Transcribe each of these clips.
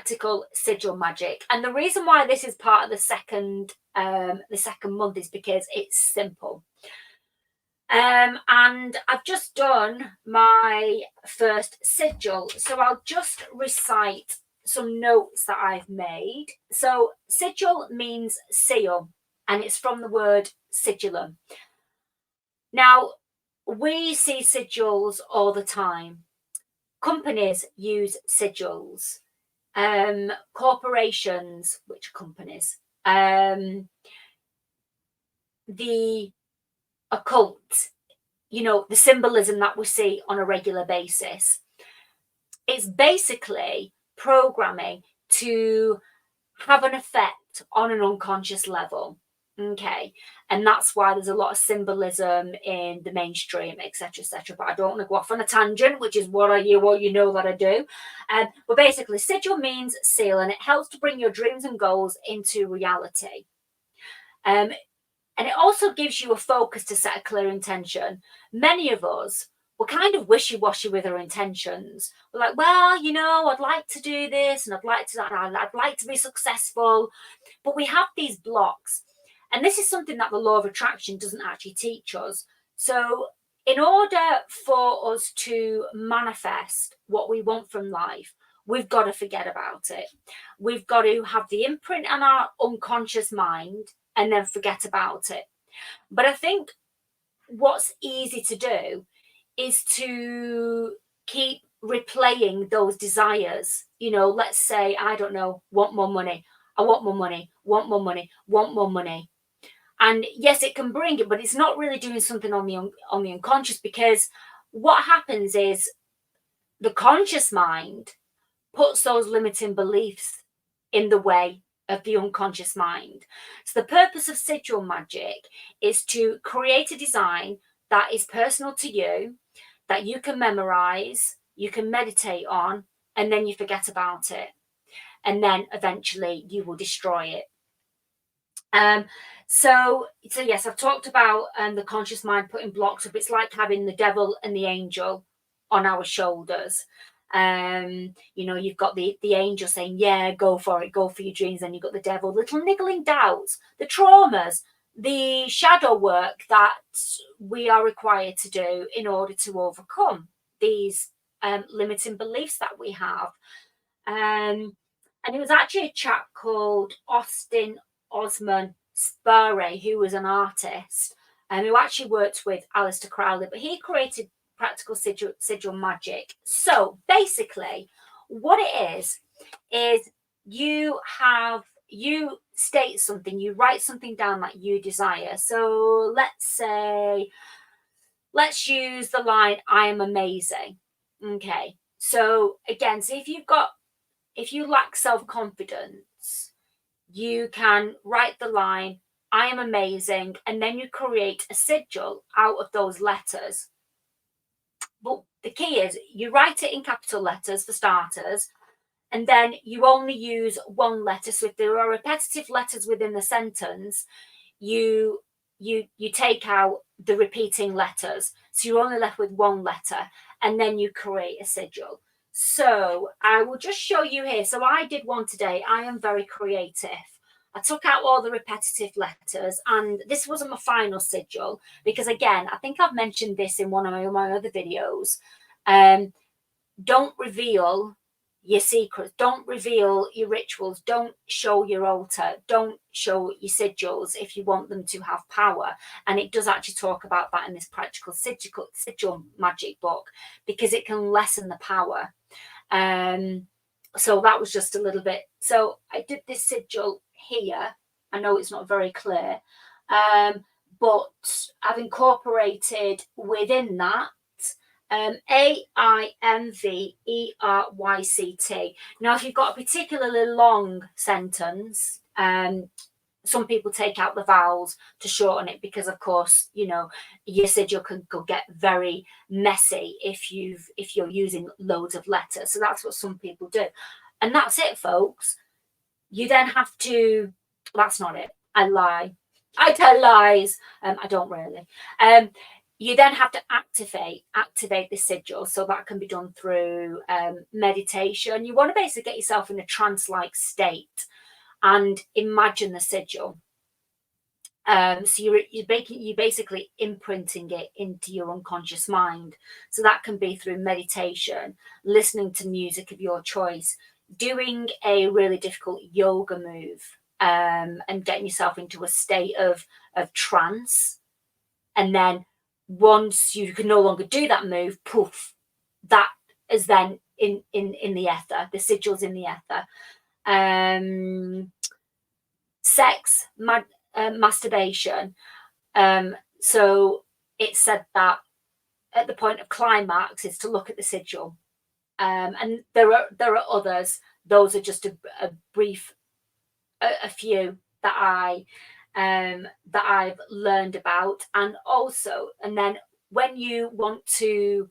practical sigil magic. And the reason why this is part of the second month is because it's simple. And I've just done my first sigil, so I'll just recite some notes that I've made. So sigil means seal, and it's from the word sigillum. Now, we see sigils all the time. Companies use sigils. Corporations, which companies? The occult, you know, the symbolism that we see on a regular basis. It's basically programming to have an effect on an unconscious level. Okay, and that's why there's a lot of symbolism in the mainstream, etc., etc. But I don't want to go off on a tangent, which is what you know that I do. But basically, sigil means seal, and it helps to bring your dreams and goals into reality. And it also gives you a focus to set a clear intention. Many of us, we're kind of wishy-washy with our intentions. We're like, well, you know, I'd like to do this, and I'd like to be successful, but we have these blocks. And this is something that the law of attraction doesn't actually teach us. So in order for us to manifest what we want from life, we've got to forget about it. We've got to have the imprint on our unconscious mind and then forget about it. But I think what's easy to do is to keep replaying those desires. You know, let's say, I don't know, want more money. I want more money, want more money, want more money. And yes, it can bring it, but it's not really doing something on the unconscious, because what happens is the conscious mind puts those limiting beliefs in the way of the unconscious mind. So the purpose of sigil magic is to create a design that is personal to you, that you can memorize, you can meditate on, and then you forget about it. And then eventually you will destroy it. So yes, I've talked about the conscious mind putting blocks up. It's like having the devil and the angel on our shoulders. You know, you've got the angel saying, yeah, go for it, go for your dreams. And you've got the devil, little niggling doubts, the traumas, the shadow work that we are required to do in order to overcome these limiting beliefs that we have. And it was actually a chap called Austin Osman Spare, who was an artist and who actually worked with Aleister Crowley, but he created practical sigil magic. So basically what it is you state something, you write something down that you desire. So let's use the line, I am amazing. Okay, so again, so if you lack self-confidence, you can write the line, I am amazing, and then you create a sigil out of those letters. But the key is you write it in capital letters for starters, and then you only use one letter. So if there are repetitive letters within the sentence, you take out the repeating letters. So you're only left with one letter, and then you create a sigil. So I will just show you here. So I did one today. I am very creative. I took out all the repetitive letters, and this wasn't my final sigil because, again, I think I've mentioned this in one of my other videos. Don't reveal your secrets. Don't reveal your rituals. Don't show your altar. Don't show your sigils if you want them to have power. And it does actually talk about that in this practical sigil magic book, because it can lessen the power. So that was just a little bit. So I did this sigil here. I know it's not very clear, but I've incorporated within that AIMVERYCT. Now, if you've got a particularly long sentence, some people take out the vowels to shorten it, because of course, you know, your sigil could get very messy if you're using loads of letters. So that's what some people do, and that's it, folks. You then have to, that's not it, I lie, I tell lies. I don't really. You then have to activate the sigil. So that can be done through meditation. You want to basically get yourself in a trance-like state and imagine the sigil. So you're basically imprinting it into your unconscious mind. So that can be through meditation, listening to music of your choice, doing a really difficult yoga move, and getting yourself into a state of trance. And then once you can no longer do that move, poof, that is then in the ether. The sigil's in the ether. Sex, masturbation. So it's said that at the point of climax is to look at the sigil. And there are others. Those are just a brief, a few that I've learned about. And also, and then when you want to,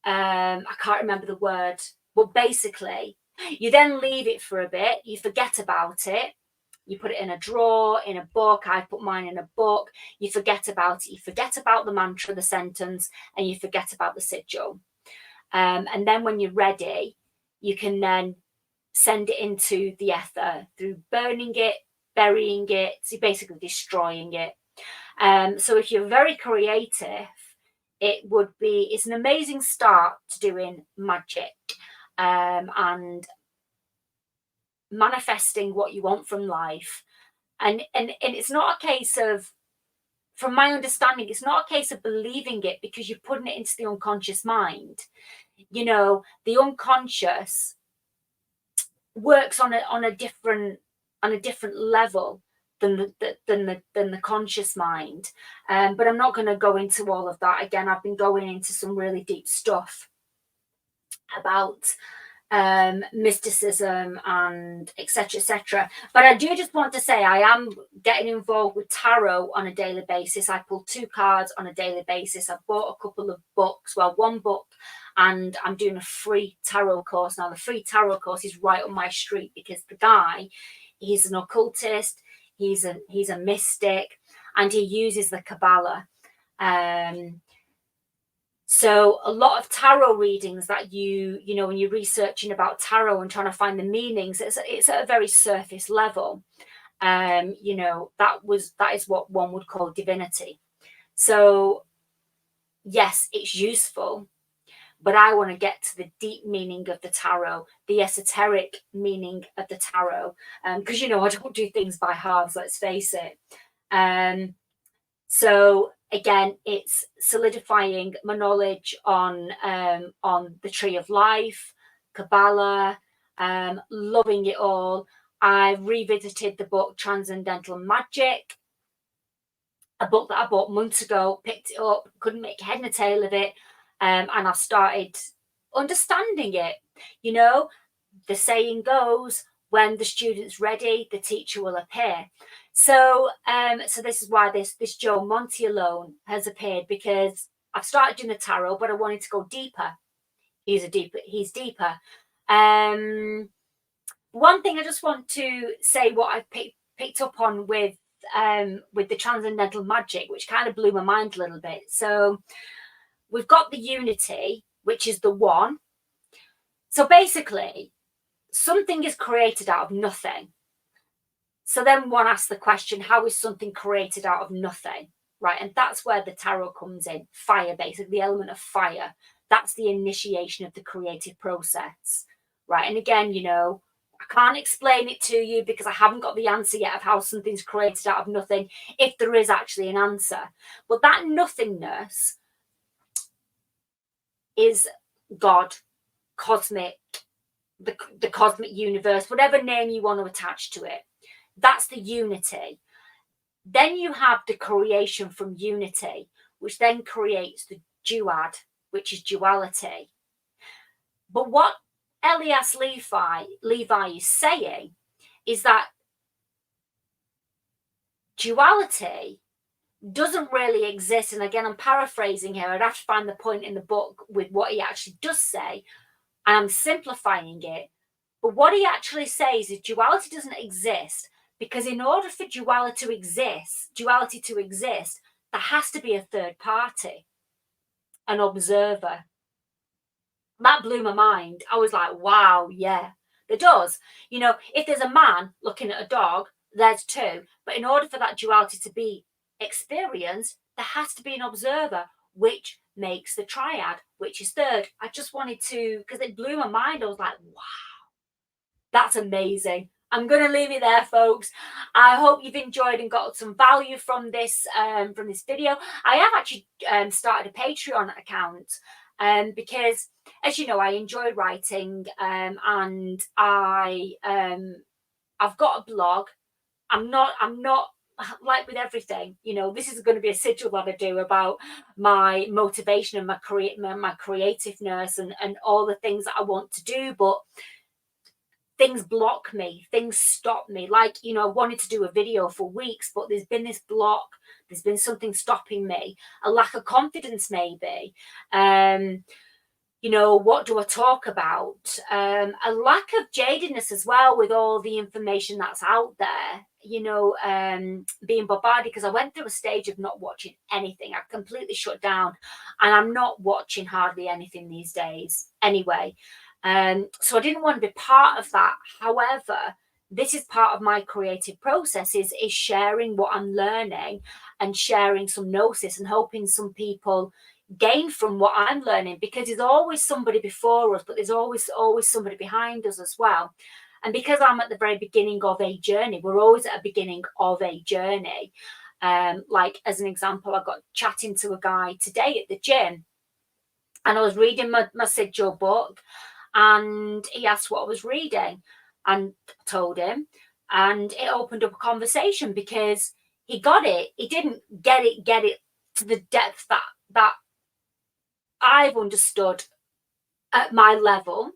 I can't remember the word, but basically you then leave it for a bit, you forget about it, you put it in a drawer, in a book. I put mine in a book. You forget about it. You forget about the mantra, the sentence, and you forget about the sigil. And then when you're ready, you can then send it into the ether through burning it, burying it, so basically destroying it. So if you're very creative, it's an amazing start to doing magic and manifesting what you want from life. And it's not a case of, from my understanding, it's not a case of believing it because you're putting it into the unconscious mind. You know, the unconscious works on a different level than the conscious mind. But I'm not going to go into all of that again. I've been going into some really deep stuff about mysticism and etc. But I do just want to say I am getting involved with tarot on a daily basis. I pull 2 cards on a daily basis. I've bought a couple of books, well, 1 book, and I'm doing a free tarot course. Now the free tarot course is right on my street because the guy, he's an occultist, he's a mystic, and he uses the Kabbalah. So a lot of tarot readings that you know, when you're researching about tarot and trying to find the meanings, it's at a very surface level. You know, that is what one would call divinity. So yes, it's useful, but I want to get to the deep meaning of the tarot, the esoteric meaning of the tarot, because you know I don't do things by halves. Let's face it. So again, it's solidifying my knowledge on the tree of life, Kabbalah, loving it all. I revisited the book Transcendental Magic, a book that I bought months ago, picked it up, couldn't make head and tail of it, and I started understanding it. You know, the saying goes, when the student's ready, the teacher will appear. So so this is why this Joe Monty alone has appeared, because I've started doing the tarot, but I wanted to go deeper. He's deeper. One thing I just want to say, what I've picked up on with the transcendental magic, which kind of blew my mind a little bit. So we've got the unity, which is the one. So basically, something is created out of nothing. So then one asks the question, how is something created out of nothing? Right. And that's where the tarot comes in. Fire, basically, the element of fire. That's the initiation of the creative process. Right. And again, you know, I can't explain it to you because I haven't got the answer yet of how something's created out of nothing, if there is actually an answer. But that nothingness is God, cosmic, the cosmic universe, whatever name you want to attach to it. That's the unity. Then you have the creation from unity, which then creates the duad, which is duality. But what Elias Levi is saying is that duality doesn't really exist. And again, I'm paraphrasing here. I'd have to find the point in the book with what he actually does say. And I'm simplifying it. But what he actually says is duality doesn't exist because in order for duality to exist, there has to be a third party. an observer. That blew my mind. I was like, wow, yeah, there does. You know, if there's a man looking at a dog, there's two. But in order for that duality to be experienced, there has to be an observer, which makes the triad, which is third. I just wanted to, because it blew my mind. I was like, wow, that's amazing. I'm going to leave it there, folks. I hope you've enjoyed and got some value from this video. I have actually started a Patreon account because, as you know, I enjoy writing and I've got a blog. I'm not like with everything, you know, this is going to be a sigil that I do about my motivation and my creativeness and all the things that I want to do, but things block me, things stop me. Like, you know, I wanted to do a video for weeks, but there's been this block, there's been something stopping me, a lack of confidence maybe. You know, what do I talk about? A lack of jadedness as well with all the information that's out there, you know, being bombarded, because I went through a stage of not watching anything. I completely shut down and I'm not watching hardly anything these days anyway. So I didn't want to be part of that. However, this is part of my creative process is sharing what I'm learning and sharing some gnosis and hoping some people gain from what I'm learning, because there's always somebody before us, but there's always somebody behind us as well. And because I'm at the very beginning of a journey, we're always at a beginning of a journey. Like as an example, I got chatting to a guy today at the gym and I was reading my Sigil book and he asked what I was reading and I told him, and it opened up a conversation because he got it. He didn't get it to the depth that I've understood at my level,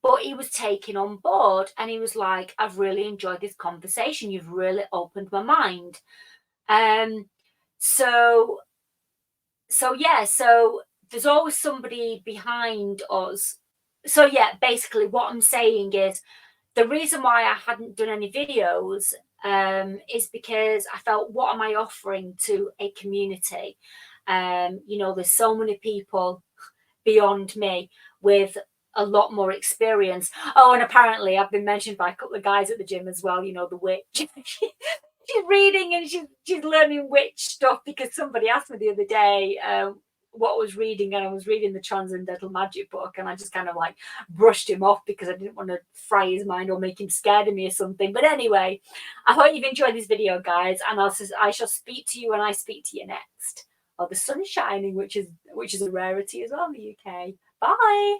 but he was taken on board and he was like, I've really enjoyed this conversation. You've really opened my mind. So yeah, so there's always somebody behind us. So yeah, basically what I'm saying is the reason why I hadn't done any videos is because I felt, what am I offering to a community? You know, there's so many people beyond me with a lot more experience. Oh, and apparently I've been mentioned by a couple of guys at the gym as well, you know, the witch. She's reading and she's learning witch stuff because somebody asked me the other day what I was reading, and I was reading the Transcendental Magic book, and I just kind of like brushed him off because I didn't want to fry his mind or make him scared of me or something. But anyway, I hope you've enjoyed this video, guys, and I shall speak to you when I speak to you next. Oh, the sun is shining, which is a rarity as well in the UK. Bye.